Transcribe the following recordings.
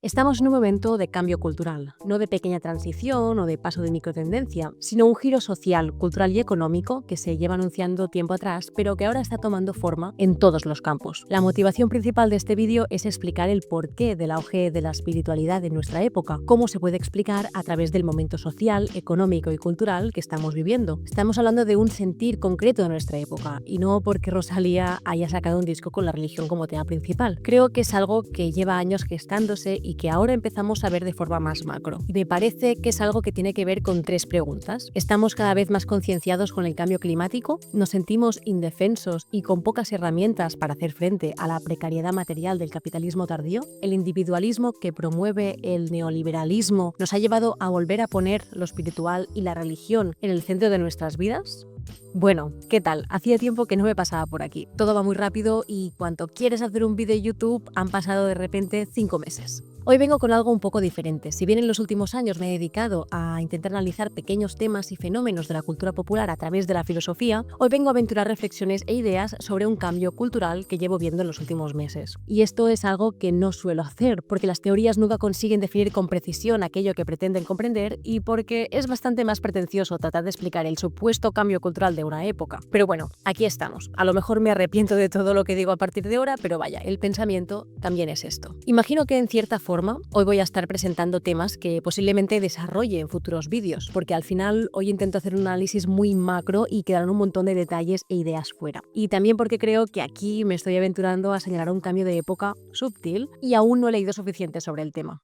Estamos en un momento de cambio cultural, no de pequeña transición o de paso de microtendencia, sino un giro social, cultural y económico que se lleva anunciando tiempo atrás, pero que ahora está tomando forma en todos los campos. La motivación principal de este vídeo es explicar el porqué del auge de la espiritualidad en nuestra época, cómo se puede explicar a través del momento social, económico y cultural que estamos viviendo. Estamos hablando de un sentir concreto de nuestra época, y no porque Rosalía haya sacado un disco con la religión como tema principal. Creo que es algo que lleva años gestándose y que ahora empezamos a ver de forma más macro. Y me parece que es algo que tiene que ver con tres preguntas. ¿Estamos cada vez más concienciados con el cambio climático? ¿Nos sentimos indefensos y con pocas herramientas para hacer frente a la precariedad material del capitalismo tardío? ¿El individualismo que promueve el neoliberalismo nos ha llevado a volver a poner lo espiritual y la religión en el centro de nuestras vidas? Bueno, ¿qué tal? Hacía tiempo que no me pasaba por aquí. Todo va muy rápido y cuando quieres hacer un vídeo de YouTube han pasado de repente 5 meses. Hoy vengo con algo un poco diferente. Si bien en los últimos años me he dedicado a intentar analizar pequeños temas y fenómenos de la cultura popular a través de la filosofía, hoy vengo a aventurar reflexiones e ideas sobre un cambio cultural que llevo viendo en los últimos meses. Y esto es algo que no suelo hacer, porque las teorías nunca consiguen definir con precisión aquello que pretenden comprender y porque es bastante más pretencioso tratar de explicar el supuesto cambio cultural de una época. Pero bueno, aquí estamos. A lo mejor me arrepiento de todo lo que digo a partir de ahora, pero vaya, el pensamiento también es esto. Imagino que en cierta forma hoy voy a estar presentando temas que posiblemente desarrolle en futuros vídeos, porque al final hoy intento hacer un análisis muy macro y quedarán un montón de detalles e ideas fuera. Y también porque creo que aquí me estoy aventurando a señalar un cambio de época sutil y aún no he leído suficiente sobre el tema.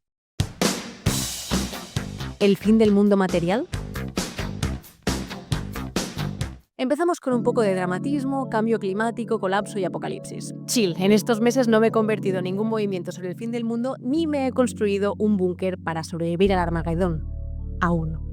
¿El fin del mundo material? Empezamos con un poco de dramatismo, cambio climático, colapso y apocalipsis. Chill, en estos meses no me he convertido en ningún movimiento sobre el fin del mundo ni me he construido un búnker para sobrevivir al Armagedón. Aún.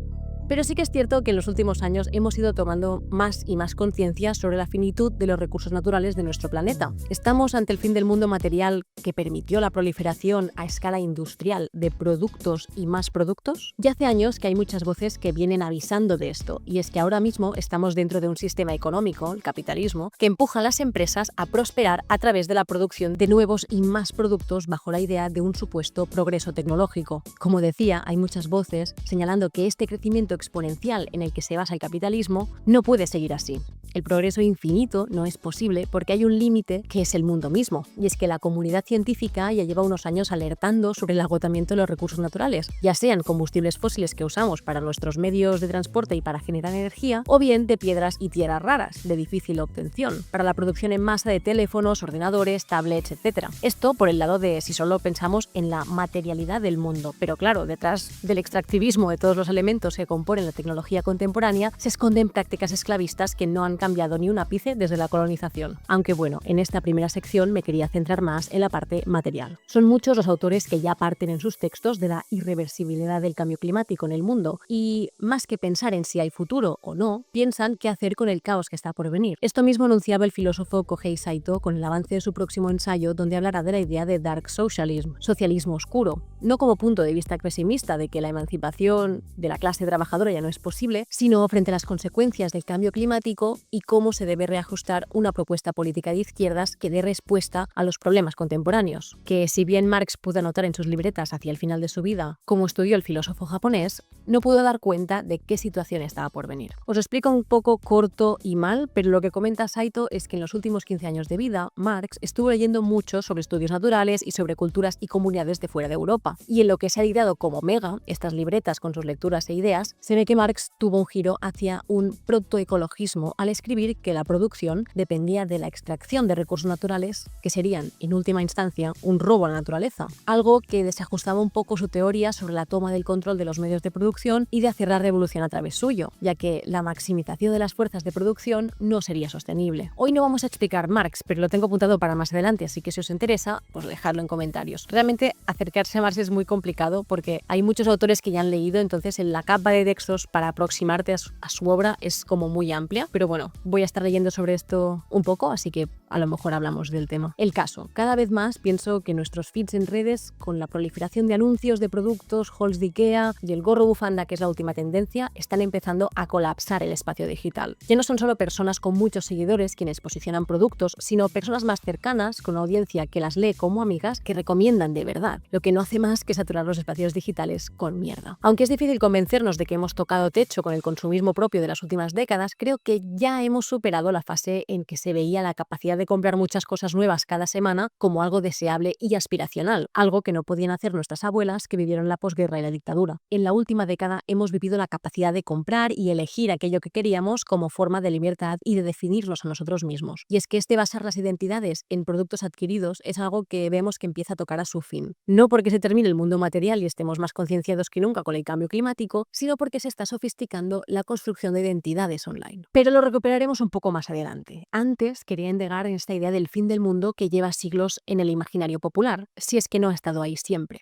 Pero sí que es cierto que en los últimos años hemos ido tomando más y más conciencia sobre la finitud de los recursos naturales de nuestro planeta. Estamos ante el fin del mundo material que permitió la proliferación a escala industrial de productos y más productos. Ya hace años que hay muchas voces que vienen avisando de esto, y es que ahora mismo estamos dentro de un sistema económico, el capitalismo, que empuja a las empresas a prosperar a través de la producción de nuevos y más productos bajo la idea de un supuesto progreso tecnológico. Como decía, hay muchas voces señalando que este crecimiento exponencial en el que se basa el capitalismo no puede seguir así. El progreso infinito no es posible porque hay un límite que es el mundo mismo, y es que la comunidad científica ya lleva unos años alertando sobre el agotamiento de los recursos naturales, ya sean combustibles fósiles que usamos para nuestros medios de transporte y para generar energía, o bien de piedras y tierras raras, de difícil obtención, para la producción en masa de teléfonos, ordenadores, tablets, etc. Esto por el lado de si solo pensamos en la materialidad del mundo, pero claro, detrás del extractivismo de todos los elementos que componen la tecnología contemporánea se esconden prácticas esclavistas que no han cambiado ni un ápice desde la colonización. Aunque bueno, en esta primera sección me quería centrar más en la parte material. Son muchos los autores que ya parten en sus textos de la irreversibilidad del cambio climático en el mundo y, más que pensar en si hay futuro o no, piensan qué hacer con el caos que está por venir. Esto mismo anunciaba el filósofo Kohei Saito con el avance de su próximo ensayo, donde hablará de la idea de Dark Socialism, socialismo oscuro, no como punto de vista pesimista de que la emancipación de la clase trabajadora ya no es posible, sino frente a las consecuencias del cambio climático y cómo se debe reajustar una propuesta política de izquierdas que dé respuesta a los problemas contemporáneos. Que si bien Marx pudo anotar en sus libretas hacia el final de su vida, como estudió el filósofo japonés, no pudo dar cuenta de qué situación estaba por venir. Os explico un poco corto y mal, pero lo que comenta Saito es que en los últimos 15 años de vida, Marx estuvo leyendo mucho sobre estudios naturales y sobre culturas y comunidades de fuera de Europa. Y en lo que se ha editado como Mega, estas libretas con sus lecturas e ideas, se ve que Marx tuvo un giro hacia un protoecologismo al escribir que la producción dependía de la extracción de recursos naturales que serían, en última instancia, un robo a la naturaleza, algo que desajustaba un poco su teoría sobre la toma del control de los medios de producción y de hacer la revolución a través suyo, ya que la maximización de las fuerzas de producción no sería sostenible. Hoy no vamos a explicar Marx, pero lo tengo apuntado para más adelante, así que si os interesa, pues dejadlo en comentarios. Realmente acercarse a Marx es muy complicado porque hay muchos autores que ya han leído, entonces en la capa de textos para aproximarte a su obra es como muy amplia, pero bueno, voy a estar leyendo sobre esto un poco, así que a lo mejor hablamos del tema. El caso, cada vez más pienso que nuestros feeds en redes, con la proliferación de anuncios de productos, hauls de IKEA y el gorro bufanda, que es la última tendencia, están empezando a colapsar el espacio digital. Ya no son solo personas con muchos seguidores quienes posicionan productos, sino personas más cercanas, con una audiencia que las lee como amigas, que recomiendan de verdad, lo que no hace más que saturar los espacios digitales con mierda. Aunque es difícil convencernos de que hemos tocado techo con el consumismo propio de las últimas décadas, creo que ya hemos superado la fase en que se veía la capacidad de comprar muchas cosas nuevas cada semana como algo deseable y aspiracional, algo que no podían hacer nuestras abuelas que vivieron la posguerra y la dictadura. En la última década hemos vivido la capacidad de comprar y elegir aquello que queríamos como forma de libertad y de definirnos a nosotros mismos. Y es que basar las identidades en productos adquiridos es algo que vemos que empieza a tocar a su fin. No porque se termine el mundo material y estemos más concienciados que nunca con el cambio climático, sino porque se está sofisticando la construcción de identidades online. Pero lo recuperaremos un poco más adelante. Antes quería indagar en esta idea del fin del mundo que lleva siglos en el imaginario popular, si es que no ha estado ahí siempre.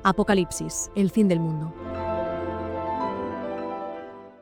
Apocalipsis, el fin del mundo.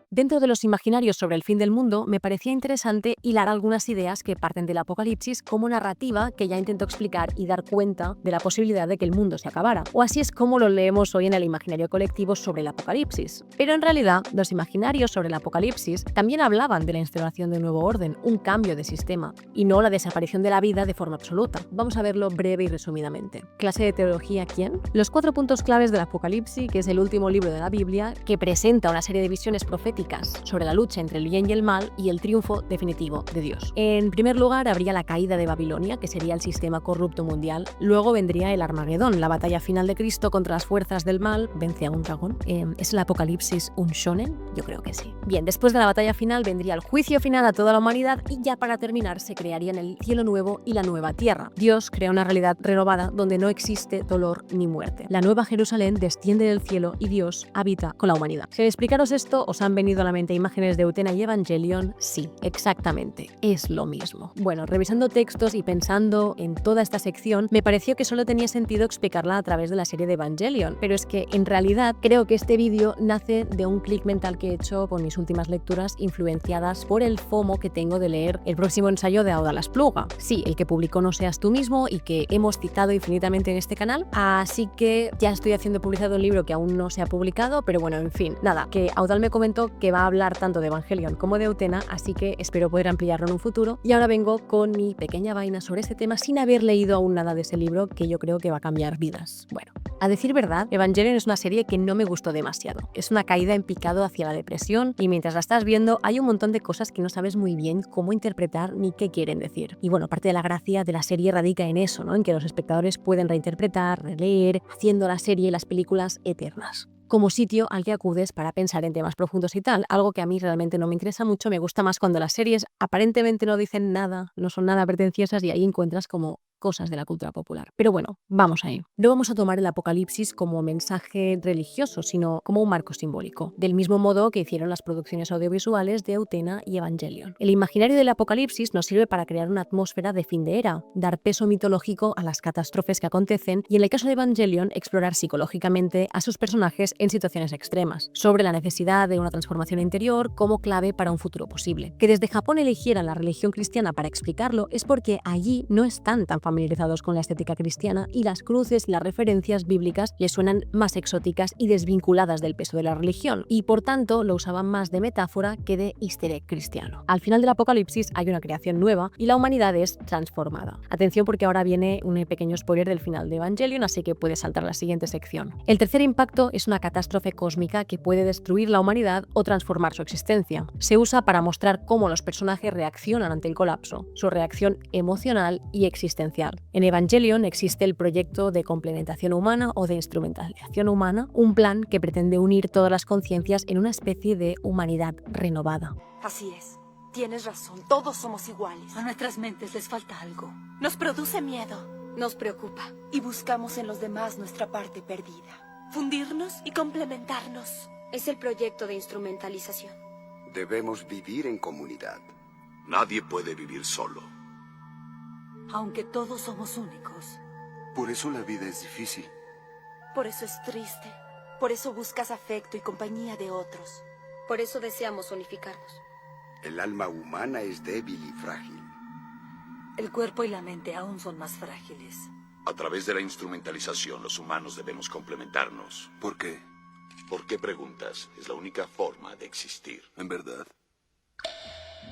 Dentro de los imaginarios sobre el fin del mundo, me parecía interesante hilar algunas ideas que parten del apocalipsis como narrativa que ya intento explicar y dar cuenta de la posibilidad de que el mundo se acabara. O así es como lo leemos hoy en el imaginario colectivo sobre el apocalipsis. Pero en realidad, los imaginarios sobre el apocalipsis también hablaban de la instauración de un nuevo orden, un cambio de sistema, y no la desaparición de la vida de forma absoluta. Vamos a verlo breve y resumidamente. ¿Clase de teología quién? Los 4 puntos claves del Apocalipsis, que es el último libro de la Biblia, que presenta una serie de visiones proféticas sobre la lucha entre el bien y el mal y el triunfo definitivo de Dios. En primer lugar, habría la caída de Babilonia, que sería el sistema corrupto mundial. Luego vendría el Armagedón, la batalla final de Cristo contra las fuerzas del mal, vence a un dragón. ¿Es el Apocalipsis un shonen? Yo creo que sí. Bien, después de la batalla final vendría el juicio final a toda la humanidad y ya para terminar se crearían el cielo nuevo y la nueva tierra. Dios crea una realidad renovada donde no existe dolor ni muerte. La nueva Jerusalén desciende del cielo y Dios habita con la humanidad. Si al explicaros esto os han venido a la mente imágenes de Utena y Evangelion, sí, exactamente, es lo mismo. Bueno, revisando textos y pensando en toda esta sección, me pareció que solo tenía sentido explicarla a través de la serie de Evangelion, pero es que en realidad creo que este vídeo nace de un clic mental que he hecho con mis últimas lecturas influenciadas por el FOMO que tengo de leer el próximo ensayo de Auda Laspluga. Sí, el que publicó No seas tú mismo y que hemos citado infinitamente en este canal, así que ya estoy haciendo publicado un libro que aún no se ha publicado, pero bueno, en fin, nada, que Audal me comentó que va a hablar tanto de Evangelion como de Utena, así que espero poder ampliarlo en un futuro. Y ahora vengo con mi pequeña vaina sobre este tema sin haber leído aún nada de ese libro que yo creo que va a cambiar vidas. Bueno, a decir verdad, Evangelion es una serie que no me gustó demasiado. Es una caída en picado hacia la depresión y mientras la estás viendo hay un montón de cosas que no sabes muy bien cómo interpretar ni qué quieren decir. Y bueno, parte de la gracia de la serie radica en eso, ¿no? En que los espectadores pueden reinterpretar, releer, haciendo la serie y las películas eternas. Como sitio al que acudes para pensar en temas profundos y tal, algo que a mí realmente no me interesa mucho. Me gusta más cuando las series aparentemente no dicen nada, no son nada pretenciosas y ahí encuentras como cosas de la cultura popular. Pero bueno, vamos ahí. No vamos a tomar el apocalipsis como mensaje religioso, sino como un marco simbólico, del mismo modo que hicieron las producciones audiovisuales de Utena y Evangelion. El imaginario del apocalipsis nos sirve para crear una atmósfera de fin de era, dar peso mitológico a las catástrofes que acontecen y en el caso de Evangelion, explorar psicológicamente a sus personajes en situaciones extremas, sobre la necesidad de una transformación interior como clave para un futuro posible. Que desde Japón eligieran la religión cristiana para explicarlo es porque allí no están tan familiarizados con la estética cristiana y las cruces y las referencias bíblicas les suenan más exóticas y desvinculadas del peso de la religión, y por tanto lo usaban más de metáfora que de easter egg cristiano. Al final del apocalipsis hay una creación nueva y la humanidad es transformada. Atención porque ahora viene un pequeño spoiler del final de Evangelion, así que puedes saltar a la siguiente sección. El tercer impacto es una catástrofe cósmica que puede destruir la humanidad o transformar su existencia. Se usa para mostrar cómo los personajes reaccionan ante el colapso, su reacción emocional y existencial. En Evangelion existe el proyecto de complementación humana o de instrumentalización humana, un plan que pretende unir todas las conciencias en una especie de humanidad renovada. Así es. Tienes razón. Todos somos iguales. A nuestras mentes les falta algo. Nos produce miedo. Nos preocupa. Y buscamos en los demás nuestra parte perdida. Fundirnos y complementarnos. Es el proyecto de instrumentalización. Debemos vivir en comunidad. Nadie puede vivir solo. Aunque todos somos únicos. Por eso la vida es difícil. Por eso es triste. Por eso buscas afecto y compañía de otros. Por eso deseamos unificarnos. El alma humana es débil y frágil. El cuerpo y la mente aún son más frágiles. A través de la instrumentalización, los humanos debemos complementarnos. ¿Por qué? ¿Por qué preguntas? Es la única forma de existir. En verdad.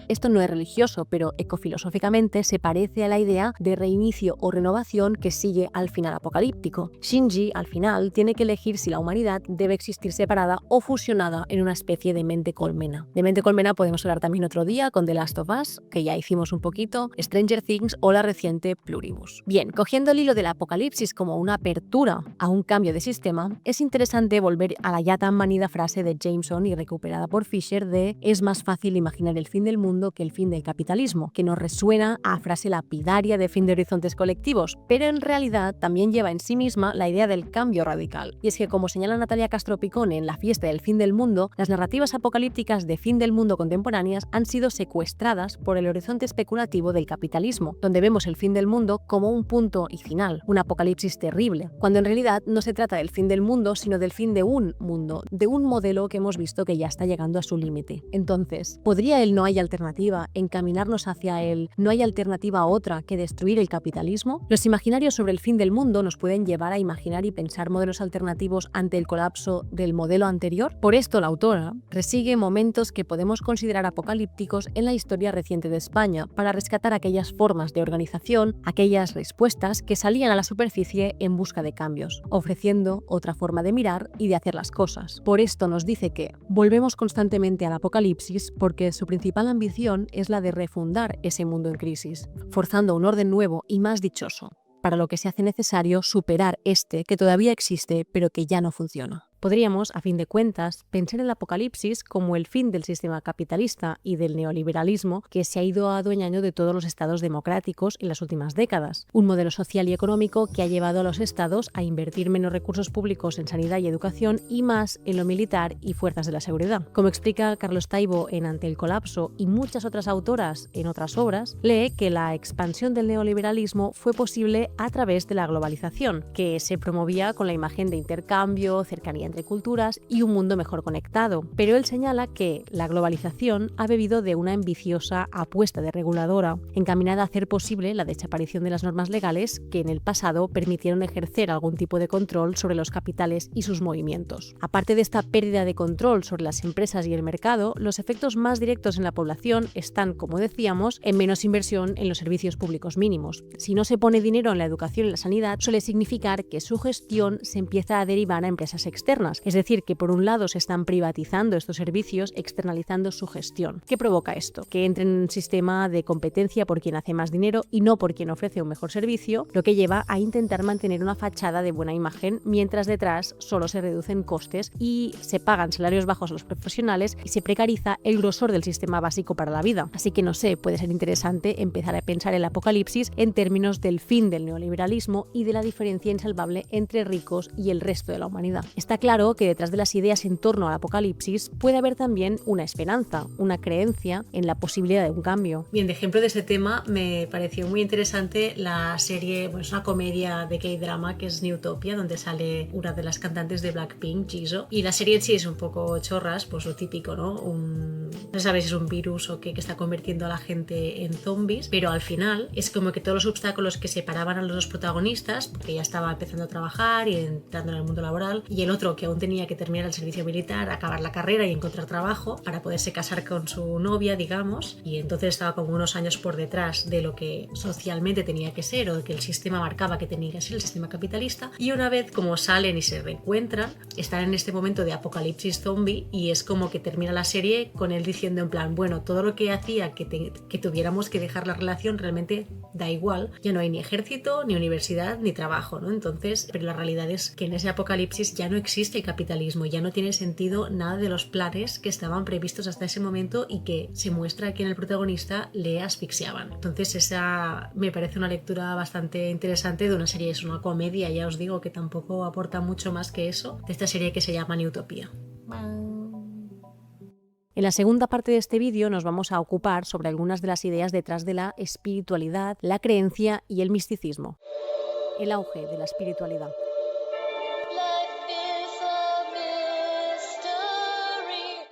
Esto no es religioso, pero ecofilosóficamente se parece a la idea de reinicio o renovación que sigue al final apocalíptico. Shinji, al final, tiene que elegir si la humanidad debe existir separada o fusionada en una especie de mente colmena. De mente colmena podemos hablar también otro día con The Last of Us, que ya hicimos un poquito, Stranger Things o la reciente Pluribus. Bien, cogiendo el hilo del apocalipsis como una apertura a un cambio de sistema, es interesante volver a la ya tan manida frase de Jameson y recuperada por Fisher de «es más fácil imaginar el fin del mundo que el fin del capitalismo», que nos resuena a frase lapidaria de fin de horizontes colectivos, pero en realidad también lleva en sí misma la idea del cambio radical. Y es que, como señala Natalia Castro Picone en La fiesta del fin del mundo, las narrativas apocalípticas de fin del mundo contemporáneas han sido secuestradas por el horizonte especulativo del capitalismo, donde vemos el fin del mundo como un punto y final, un apocalipsis terrible, cuando en realidad no se trata del fin del mundo, sino del fin de un mundo, de un modelo que hemos visto que ya está llegando a su límite. Entonces, ¿podría el no hay alternativa encaminarnos hacia el no hay alternativa otra que destruir el capitalismo? Los imaginarios sobre el fin del mundo nos pueden llevar a imaginar y pensar modelos alternativos ante el colapso del modelo anterior. Por esto la autora resigue momentos que podemos considerar apocalípticos en la historia reciente de España para rescatar aquellas formas de organización, aquellas respuestas que salían a la superficie en busca de cambios, ofreciendo otra forma de mirar y de hacer las cosas. Por esto nos dice que volvemos constantemente al apocalipsis porque su principal ambición es la de refundar ese mundo en crisis, forzando un orden nuevo y más dichoso, para lo que se hace necesario superar este que todavía existe pero que ya no funciona. Podríamos, a fin de cuentas, pensar el apocalipsis como el fin del sistema capitalista y del neoliberalismo que se ha ido adueñando de todos los estados democráticos en las últimas décadas. Un modelo social y económico que ha llevado a los estados a invertir menos recursos públicos en sanidad y educación y más en lo militar y fuerzas de la seguridad. Como explica Carlos Taibo en Ante el colapso y muchas otras autoras en otras obras, lee que la expansión del neoliberalismo fue posible a través de la globalización, que se promovía con la imagen de intercambio, cercanía entre culturas y un mundo mejor conectado. Pero él señala que la globalización ha bebido de una ambiciosa apuesta de reguladora, encaminada a hacer posible la desaparición de las normas legales que en el pasado permitieron ejercer algún tipo de control sobre los capitales y sus movimientos. Aparte de esta pérdida de control sobre las empresas y el mercado, los efectos más directos en la población están, como decíamos, en menos inversión en los servicios públicos mínimos. Si no se pone dinero en la educación y la sanidad, suele significar que su gestión se empieza a derivar a empresas externas. Es decir, que por un lado se están privatizando estos servicios, externalizando su gestión. ¿Qué provoca esto? Que entre en un sistema de competencia por quien hace más dinero y no por quien ofrece un mejor servicio, lo que lleva a intentar mantener una fachada de buena imagen, mientras detrás solo se reducen costes y se pagan salarios bajos a los profesionales y se precariza el grosor del sistema básico para la vida. Así que no sé, puede ser interesante empezar a pensar el apocalipsis en términos del fin del neoliberalismo y de la diferencia insalvable entre ricos y el resto de la humanidad. Está claro que detrás de las ideas en torno al apocalipsis puede haber también una esperanza, una creencia en la posibilidad de un cambio. Bien, de ejemplo de ese tema me pareció muy interesante la serie, es una comedia de K-drama que es Newtopia, donde sale una de las cantantes de Blackpink, Jisoo, y la serie en sí es un poco chorras, pues lo típico, ¿no? No se sabe si es un virus o qué que está convirtiendo a la gente en zombies, pero al final es como que todos los obstáculos que separaban a los dos protagonistas, porque ya estaba empezando a trabajar y entrando en el mundo laboral, y el otro que aún tenía que terminar el servicio militar, acabar la carrera y encontrar trabajo para poderse casar con su novia, digamos, y entonces estaba como unos años por detrás de lo que socialmente tenía que ser o que el sistema marcaba que tenía que ser el sistema capitalista, y una vez como salen y se reencuentran, están en este momento de apocalipsis zombie y es como que termina la serie con él diciendo en plan, bueno, todo lo que hacía que tuviéramos que dejar la relación realmente da igual, ya no hay ni ejército, ni universidad, ni trabajo, ¿no? Entonces, pero la realidad es que en ese apocalipsis ya no existe el capitalismo, ya no tiene sentido nada de los planes que estaban previstos hasta ese momento y que se muestra que en el protagonista le asfixiaban. Entonces esa me parece una lectura bastante interesante de una serie, es una comedia, ya os digo que tampoco aporta mucho más que eso, de esta serie que se llama Newtopia. En la segunda parte de este vídeo nos vamos a ocupar sobre algunas de las ideas detrás de la espiritualidad, la creencia y el misticismo. El auge de la espiritualidad.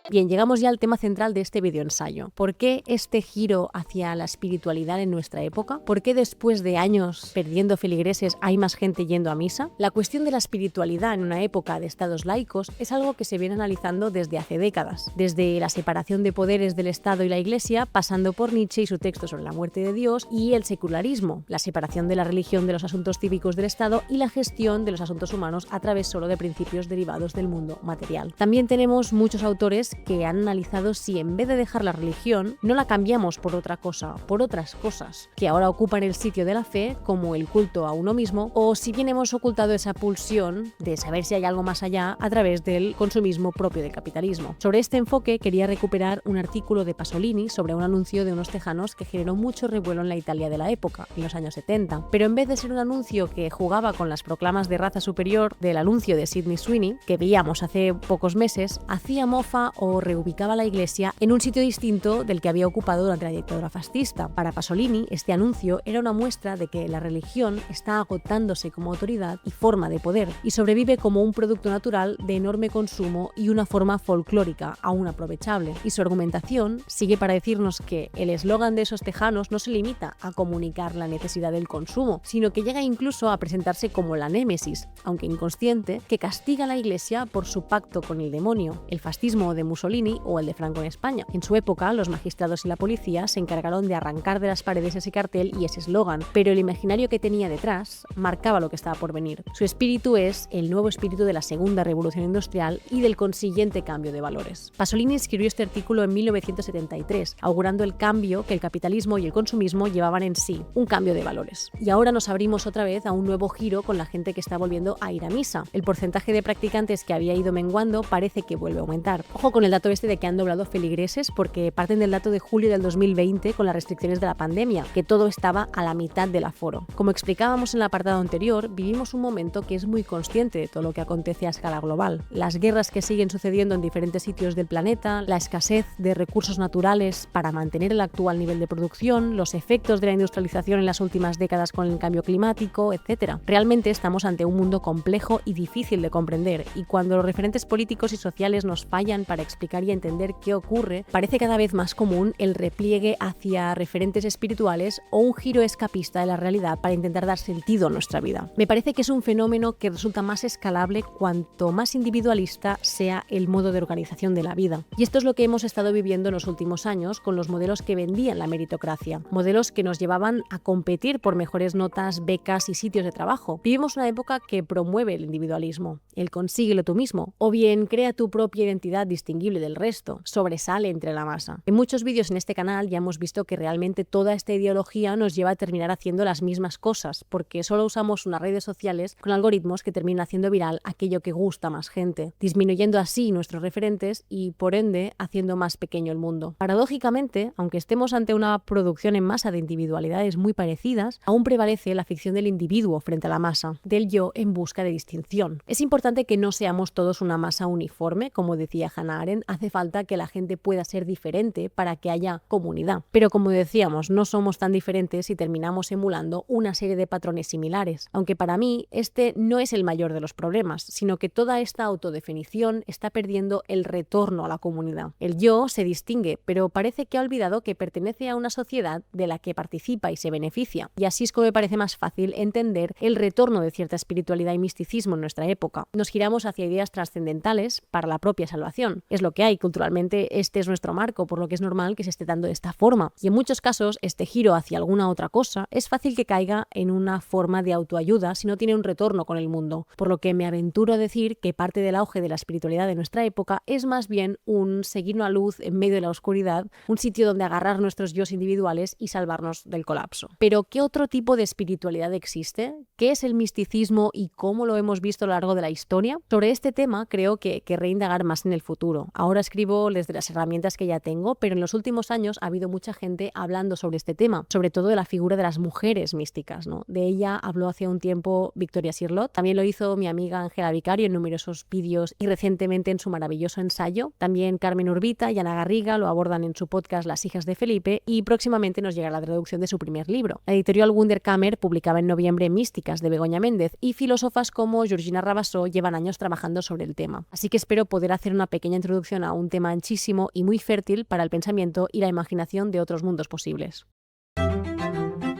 Bien, llegamos ya al tema central de este videoensayo. ¿Por qué este giro hacia la espiritualidad en nuestra época? ¿Por qué después de años perdiendo feligreses hay más gente yendo a misa? La cuestión de la espiritualidad en una época de estados laicos es algo que se viene analizando desde hace décadas, desde la separación de poderes del Estado y la Iglesia, pasando por Nietzsche y su texto sobre la muerte de Dios, y el secularismo, la separación de la religión de los asuntos cívicos del Estado y la gestión de los asuntos humanos a través solo de principios derivados del mundo material. También tenemos muchos autores que han analizado si en vez de dejar la religión no la cambiamos por otra cosa, por otras cosas que ahora ocupan el sitio de la fe, como el culto a uno mismo, o si bien hemos ocultado esa pulsión de saber si hay algo más allá a través del consumismo propio del capitalismo. Sobre este enfoque quería recuperar un artículo de Pasolini sobre un anuncio de unos tejanos que generó mucho revuelo en la Italia de la época, en los años 70, pero en vez de ser un anuncio que jugaba con las proclamas de raza superior del anuncio de Sydney Sweeney, que veíamos hace pocos meses, hacía mofa o reubicaba la Iglesia en un sitio distinto del que había ocupado durante la dictadura fascista. Para Pasolini, este anuncio era una muestra de que la religión está agotándose como autoridad y forma de poder, y sobrevive como un producto natural de enorme consumo y una forma folclórica aún aprovechable. Y su argumentación sigue para decirnos que el eslogan de esos tejanos no se limita a comunicar la necesidad del consumo, sino que llega incluso a presentarse como la némesis, aunque inconsciente, que castiga a la Iglesia por su pacto con el demonio, el fascismo de Mussolini o el de Franco en España. En su época, los magistrados y la policía se encargaron de arrancar de las paredes ese cartel y ese eslogan, pero el imaginario que tenía detrás marcaba lo que estaba por venir. Su espíritu es el nuevo espíritu de la segunda revolución industrial y del consiguiente cambio de valores. Pasolini escribió este artículo en 1973, augurando el cambio que el capitalismo y el consumismo llevaban en sí, un cambio de valores. Y ahora nos abrimos otra vez a un nuevo giro con la gente que está volviendo a ir a misa. El porcentaje de practicantes que había ido menguando parece que vuelve a aumentar. Ojo con el dato este de que han doblado feligreses, porque parten del dato de julio del 2020 con las restricciones de la pandemia, que todo estaba a la mitad del aforo. Como explicábamos en el apartado anterior, vivimos un momento que es muy consciente de todo lo que acontece a escala global. Las guerras que siguen sucediendo en diferentes sitios del planeta, la escasez de recursos naturales para mantener el actual nivel de producción, los efectos de la industrialización en las últimas décadas con el cambio climático, etc. Realmente estamos ante un mundo complejo y difícil de comprender, y cuando los referentes políticos y sociales nos fallan para explicar y entender qué ocurre, parece cada vez más común el repliegue hacia referentes espirituales o un giro escapista de la realidad para intentar dar sentido a nuestra vida. Me parece que es un fenómeno que resulta más escalable cuanto más individualista sea el modo de organización de la vida. Y esto es lo que hemos estado viviendo en los últimos años con los modelos que vendían la meritocracia, modelos que nos llevaban a competir por mejores notas, becas y sitios de trabajo. Vivimos una época que promueve el individualismo, el consíguelo tú mismo, o bien crea tu propia identidad distinguible del resto, sobresale entre la masa. En muchos vídeos en este canal ya hemos visto que realmente toda esta ideología nos lleva a terminar haciendo las mismas cosas, porque solo usamos unas redes sociales con algoritmos que terminan haciendo viral aquello que gusta a más gente, disminuyendo así nuestros referentes y, por ende, haciendo más pequeño el mundo. Paradójicamente, aunque estemos ante una producción en masa de individualidades muy parecidas, aún prevalece la ficción del individuo frente a la masa, del yo en busca de distinción. Es importante que no seamos todos una masa uniforme, como decía Hannah Arendt, hace falta que la gente pueda ser diferente para que haya comunidad. Pero como decíamos, no somos tan diferentes y terminamos emulando una serie de patrones similares, aunque para mí este no es el mayor de los problemas, sino que toda esta autodefinición está perdiendo el retorno a la comunidad. El yo se distingue, pero parece que ha olvidado que pertenece a una sociedad de la que participa y se beneficia, y así es como me parece más fácil entender el retorno de cierta espiritualidad y misticismo en nuestra época. Nos giramos hacia ideas trascendentales para la propia salvación. Es lo que hay, culturalmente este es nuestro marco, por lo que es normal que se esté dando de esta forma. Y en muchos casos, este giro hacia alguna otra cosa es fácil que caiga en una forma de autoayuda si no tiene un retorno con el mundo, por lo que me aventuro a decir que parte del auge de la espiritualidad de nuestra época es más bien un seguir una luz en medio de la oscuridad, un sitio donde agarrar nuestros yos individuales y salvarnos del colapso. Pero, ¿qué otro tipo de espiritualidad existe? ¿Qué es el misticismo y cómo lo hemos visto a lo largo de la historia? Sobre este tema creo que querré indagar más en el futuro. Ahora escribo desde las herramientas que ya tengo, pero en los últimos años ha habido mucha gente hablando sobre este tema, sobre todo de la figura de las mujeres místicas, ¿no? De ella habló hace un tiempo Victoria Sirlot, también lo hizo mi amiga Ángela Vicario en numerosos vídeos y recientemente en su maravilloso ensayo. También Carmen Urbita y Ana Garriga lo abordan en su podcast Las hijas de Felipe y próximamente nos llegará la traducción de su primer libro. La editorial Wunderkammer publicaba en noviembre Místicas de Begoña Méndez y filósofas como Georgina Rabassó llevan años trabajando sobre el tema. Así que espero poder hacer una pequeña introducción introducción a un tema anchísimo y muy fértil para el pensamiento y la imaginación de otros mundos posibles.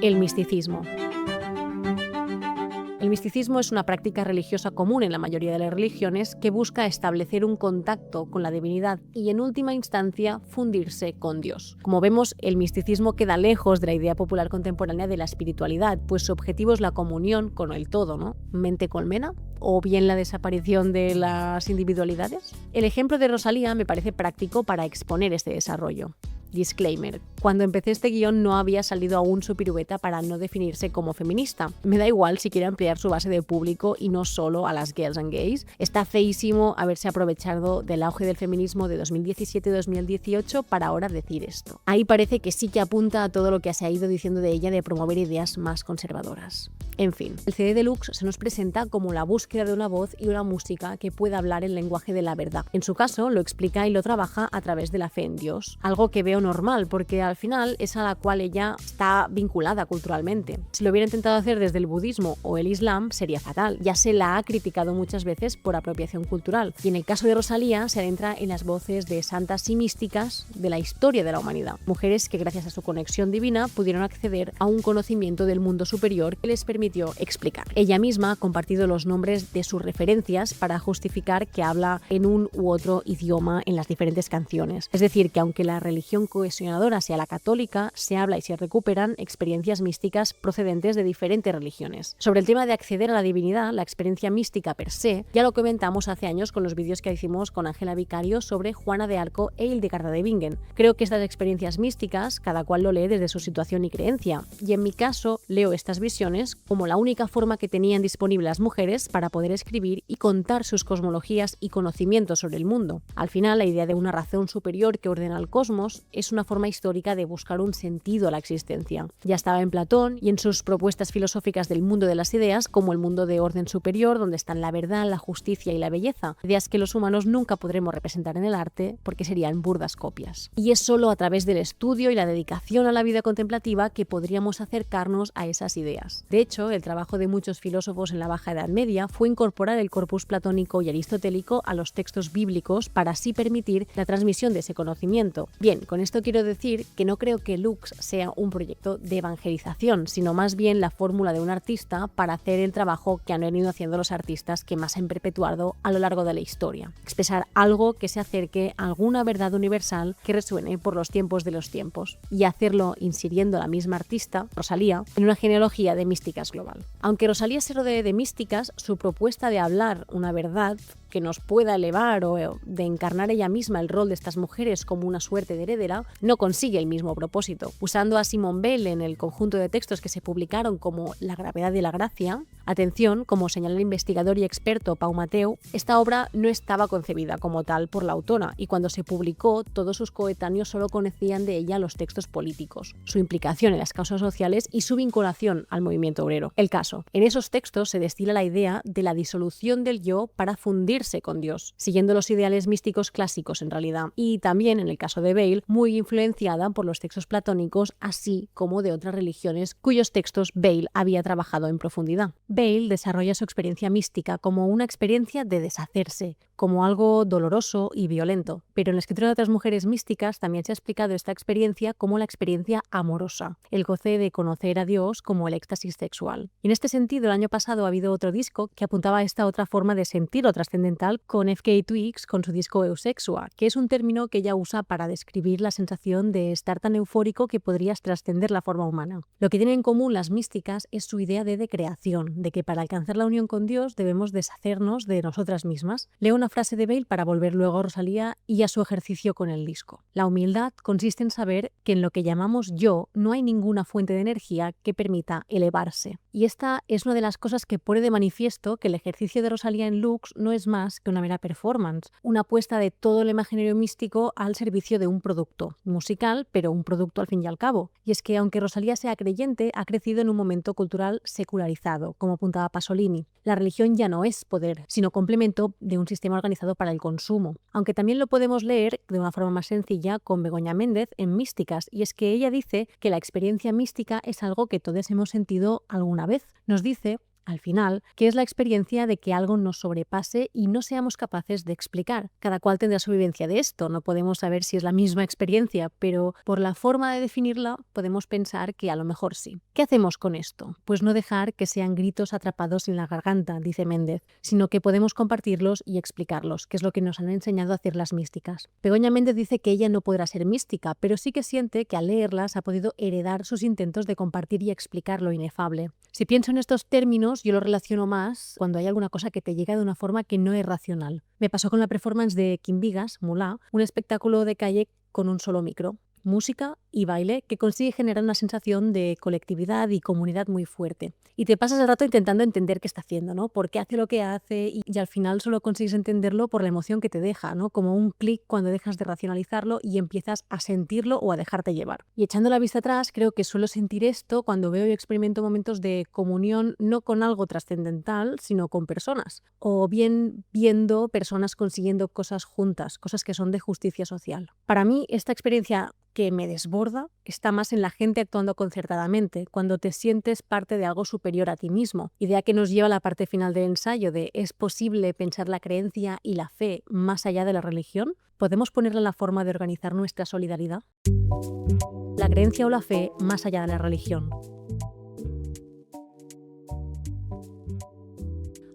El misticismo. El misticismo es una práctica religiosa común en la mayoría de las religiones que busca establecer un contacto con la divinidad y, en última instancia, fundirse con Dios. Como vemos, el misticismo queda lejos de la idea popular contemporánea de la espiritualidad, pues su objetivo es la comunión con el todo, ¿no? ¿Mente colmena? ¿O bien la desaparición de las individualidades? El ejemplo de Rosalía me parece práctico para exponer este desarrollo. Disclaimer. Cuando empecé este guión no había salido aún su pirueta para no definirse como feminista. Me da igual si quiere ampliar su base de público y no solo a las girls and gays. Está feísimo haberse aprovechado del auge del feminismo de 2017-2018 para ahora decir esto. Ahí parece que sí que apunta a todo lo que se ha ido diciendo de ella de promover ideas más conservadoras. En fin, el CD Deluxe se nos presenta como la búsqueda de una voz y una música que pueda hablar el lenguaje de la verdad. En su caso, lo explica y lo trabaja a través de la fe en Dios, algo que veo normal, porque al final es a la cual ella está vinculada culturalmente. Si lo hubiera intentado hacer desde el budismo o el islam, sería fatal. Ya se la ha criticado muchas veces por apropiación cultural. Y en el caso de Rosalía, se adentra en las voces de santas y místicas de la historia de la humanidad. Mujeres que gracias a su conexión divina pudieron acceder a un conocimiento del mundo superior que les permitió explicar. Ella misma ha compartido los nombres de sus referencias para justificar que habla en un u otro idioma en las diferentes canciones. Es decir, que aunque la religión cohesionadora sea la católica, se habla y se recuperan experiencias místicas procedentes de diferentes religiones. Sobre el tema de acceder a la divinidad, la experiencia mística per se, ya lo comentamos hace años con los vídeos que hicimos con Ángela Vicario sobre Juana de Arco e Hildegarda de Bingen. Creo que estas experiencias místicas, cada cual lo lee desde su situación y creencia, y en mi caso leo estas visiones como la única forma que tenían disponible las mujeres para poder escribir y contar sus cosmologías y conocimientos sobre el mundo. Al final, la idea de una razón superior que ordena el cosmos es una forma histórica de buscar un sentido a la existencia. Ya estaba en Platón y en sus propuestas filosóficas del mundo de las ideas, como el mundo de orden superior, donde están la verdad, la justicia y la belleza, ideas que los humanos nunca podremos representar en el arte porque serían burdas copias. Y es solo a través del estudio y la dedicación a la vida contemplativa que podríamos acercarnos a esas ideas. De hecho, el trabajo de muchos filósofos en la Baja Edad Media fue incorporar el corpus platónico y aristotélico a los textos bíblicos para así permitir la transmisión de ese conocimiento. Bien, con esto quiero decir que no creo que Lux sea un proyecto de evangelización, sino más bien la fórmula de un artista para hacer el trabajo que han venido haciendo los artistas que más han perpetuado a lo largo de la historia. Expresar algo que se acerque a alguna verdad universal que resuene por los tiempos de los tiempos, y hacerlo insiriendo a la misma artista, Rosalía, en una genealogía de místicas global. Aunque Rosalía se rodee de místicas, su propuesta de hablar una verdad que nos pueda elevar o de encarnar ella misma el rol de estas mujeres como una suerte de heredera, no consigue el mismo propósito. Usando a Simone Weil en el conjunto de textos que se publicaron como La gravedad de la gracia, atención, como señala el investigador y experto Pau Mateu, esta obra no estaba concebida como tal por la autora y cuando se publicó todos sus coetáneos solo conocían de ella los textos políticos, su implicación en las causas sociales y su vinculación al movimiento obrero. El caso, en esos textos se destila la idea de la disolución del yo para fundirse con Dios, siguiendo los ideales místicos clásicos en realidad, y también en el caso de Weil, muy influenciada por los textos platónicos, así como de otras religiones cuyos textos Weil había trabajado en profundidad. Weil desarrolla su experiencia mística como una experiencia de deshacerse, como algo doloroso y violento, pero en la escritura de otras mujeres místicas también se ha explicado esta experiencia como la experiencia amorosa, el goce de conocer a Dios como el éxtasis sexual. Y en este sentido, el año pasado ha habido otro disco que apuntaba a esta otra forma de sentir lo trascendental con FKA Twigs con su disco Eusexua, que es un término que ella usa para describir la sensación de estar tan eufórico que podrías trascender la forma humana. Lo que tienen en común las místicas es su idea de decreación, de que para alcanzar la unión con Dios debemos deshacernos de nosotras mismas. Leo una frase de Weil para volver luego a Rosalía y a su ejercicio con el disco. La humildad consiste en saber que en lo que llamamos yo no hay ninguna fuente de energía que permita elevarse. Y esta es una de las cosas que pone de manifiesto que el ejercicio de Rosalía en Lux no es más que una mera performance, una apuesta de todo el imaginario místico al servicio de un producto musical, pero un producto al fin y al cabo. Y es que aunque Rosalía sea creyente, ha crecido en un momento cultural secularizado, como apuntaba Pasolini. La religión ya no es poder, sino complemento de un sistema organizado para el consumo. Aunque también lo podemos leer de una forma más sencilla con Begoña Méndez en Místicas, y es que ella dice que la experiencia mística es algo que todos hemos sentido alguna vez. Nos dice al final, que es la experiencia de que algo nos sobrepase y no seamos capaces de explicar. Cada cual tendrá su vivencia de esto, no podemos saber si es la misma experiencia, pero por la forma de definirla podemos pensar que a lo mejor sí. ¿Qué hacemos con esto? Pues no dejar que sean gritos atrapados en la garganta, dice Méndez, sino que podemos compartirlos y explicarlos, que es lo que nos han enseñado a hacer las místicas. Begoña Méndez dice que ella no podrá ser mística, pero sí que siente que al leerlas ha podido heredar sus intentos de compartir y explicar lo inefable. Si pienso en estos términos, yo lo relaciono más cuando hay alguna cosa que te llega de una forma que no es racional. Me pasó con la performance de Quim Vigas, Mulá, un espectáculo de calle con un solo micro. Música y baile que consigue generar una sensación de colectividad y comunidad muy fuerte. Y te pasas el rato intentando entender qué está haciendo, ¿no? Por qué hace lo que hace y al final solo consigues entenderlo por la emoción que te deja, ¿no? Como un clic cuando dejas de racionalizarlo y empiezas a sentirlo o a dejarte llevar. Y echando la vista atrás, creo que suelo sentir esto cuando veo y experimento momentos de comunión no con algo trascendental, sino con personas. O bien viendo personas consiguiendo cosas juntas, cosas que son de justicia social. Para mí, esta experiencia que me desborda está más en la gente actuando concertadamente, cuando te sientes parte de algo superior a ti mismo. Idea que nos lleva a la parte final del ensayo de ¿es posible pensar la creencia y la fe más allá de la religión? ¿Podemos ponerla en la forma de organizar nuestra solidaridad? La creencia o la fe más allá de la religión.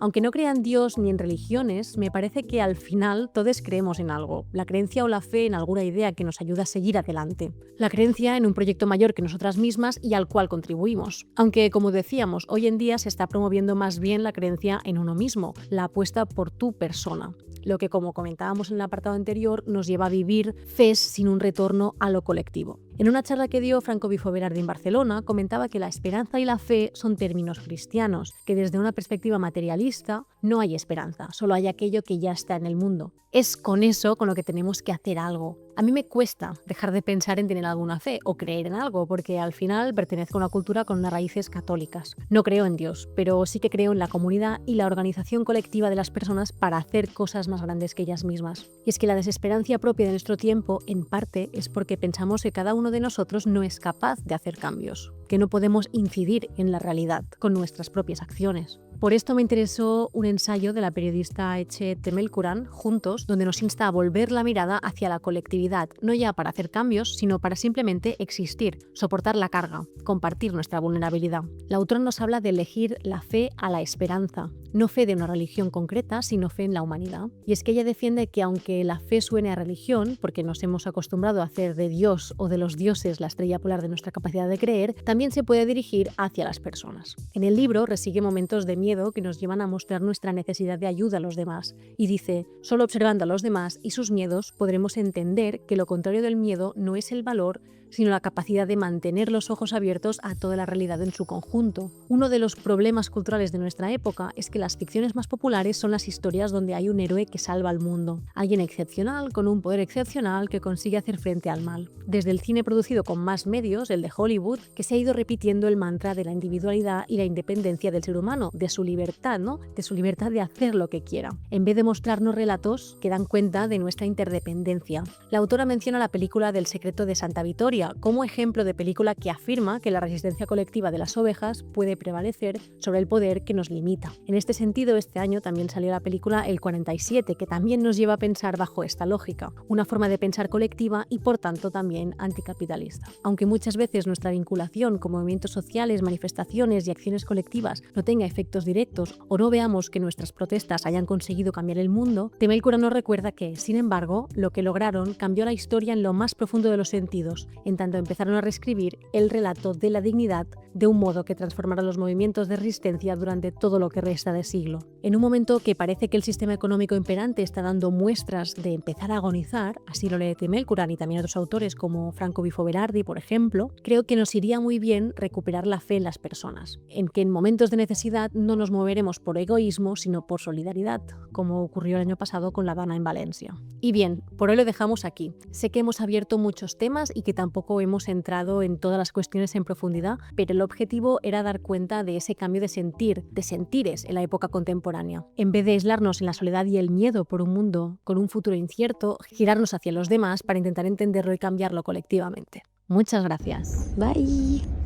Aunque no crea en Dios ni en religiones, me parece que al final todos creemos en algo, la creencia o la fe en alguna idea que nos ayuda a seguir adelante, la creencia en un proyecto mayor que nosotras mismas y al cual contribuimos. Aunque, como decíamos, hoy en día se está promoviendo más bien la creencia en uno mismo, la apuesta por tu persona, lo que, como comentábamos en el apartado anterior, nos lleva a vivir fes sin un retorno a lo colectivo. En una charla que dio Franco Bifo Berardi en Barcelona, comentaba que la esperanza y la fe son términos cristianos, que desde una perspectiva materialista no hay esperanza, solo hay aquello que ya está en el mundo. Es con eso con lo que tenemos que hacer algo. A mí me cuesta dejar de pensar en tener alguna fe o creer en algo, porque al final pertenezco a una cultura con unas raíces católicas. No creo en Dios, pero sí que creo en la comunidad y la organización colectiva de las personas para hacer cosas más grandes que ellas mismas. Y es que la desesperanza propia de nuestro tiempo, en parte, es porque pensamos que cada uno de nosotros no es capaz de hacer cambios, que no podemos incidir en la realidad con nuestras propias acciones. Por esto me interesó un ensayo de la periodista Etxe Temelkuran, Juntos, donde nos insta a volver la mirada hacia la colectividad, no ya para hacer cambios, sino para simplemente existir, soportar la carga, compartir nuestra vulnerabilidad. La autora nos habla de elegir la fe a la esperanza, no fe de una religión concreta, sino fe en la humanidad. Y es que ella defiende que aunque la fe suene a religión, porque nos hemos acostumbrado a hacer de Dios o de los dioses la estrella polar de nuestra capacidad de creer, también se puede dirigir hacia las personas. En el libro resigue momentos de miedo que nos llevan a mostrar nuestra necesidad de ayuda a los demás. Y dice, solo observando a los demás y sus miedos podremos entender que lo contrario del miedo no es el valor, sino la capacidad de mantener los ojos abiertos a toda la realidad en su conjunto. Uno de los problemas culturales de nuestra época es que las ficciones más populares son las historias donde hay un héroe que salva al mundo, alguien excepcional con un poder excepcional que consigue hacer frente al mal. Desde el cine producido con más medios, el de Hollywood, que se ha ido repitiendo el mantra de la individualidad y la independencia del ser humano, de su libertad, ¿no? De su libertad de hacer lo que quiera, en vez de mostrarnos relatos que dan cuenta de nuestra interdependencia. La autora menciona la película del secreto de Santa Vitoria como ejemplo de película que afirma que la resistencia colectiva de las ovejas puede prevalecer sobre el poder que nos limita. En este sentido, este año también salió la película El 47, que también nos lleva a pensar bajo esta lógica, una forma de pensar colectiva y por tanto también anticapitalista. Aunque muchas veces nuestra vinculación con movimientos sociales, manifestaciones y acciones colectivas no tenga efectos directos o no veamos que nuestras protestas hayan conseguido cambiar el mundo, Temelkuran nos recuerda que, sin embargo, lo que lograron cambió la historia en lo más profundo de los sentidos, en tanto empezaron a reescribir el relato de la dignidad de un modo que transformará los movimientos de resistencia durante todo lo que resta de siglo. En un momento que parece que el sistema económico imperante está dando muestras de empezar a agonizar, así lo lee Temelkuran y también otros autores como Franco Bifo Berardi, por ejemplo, creo que nos iría muy bien recuperar la fe en las personas, en que en momentos de necesidad no nos moveremos por egoísmo, sino por solidaridad, como ocurrió el año pasado con la Dana en Valencia. Y bien, por hoy lo dejamos aquí. Sé que hemos abierto muchos temas y que tampoco hemos entrado en todas las cuestiones en profundidad, pero el objetivo era dar cuenta de ese cambio de sentir, de sentires en la época contemporánea. En vez de aislarnos en la soledad y el miedo por un mundo con un futuro incierto, girarnos hacia los demás para intentar entenderlo y cambiarlo colectivamente. Muchas gracias. Bye.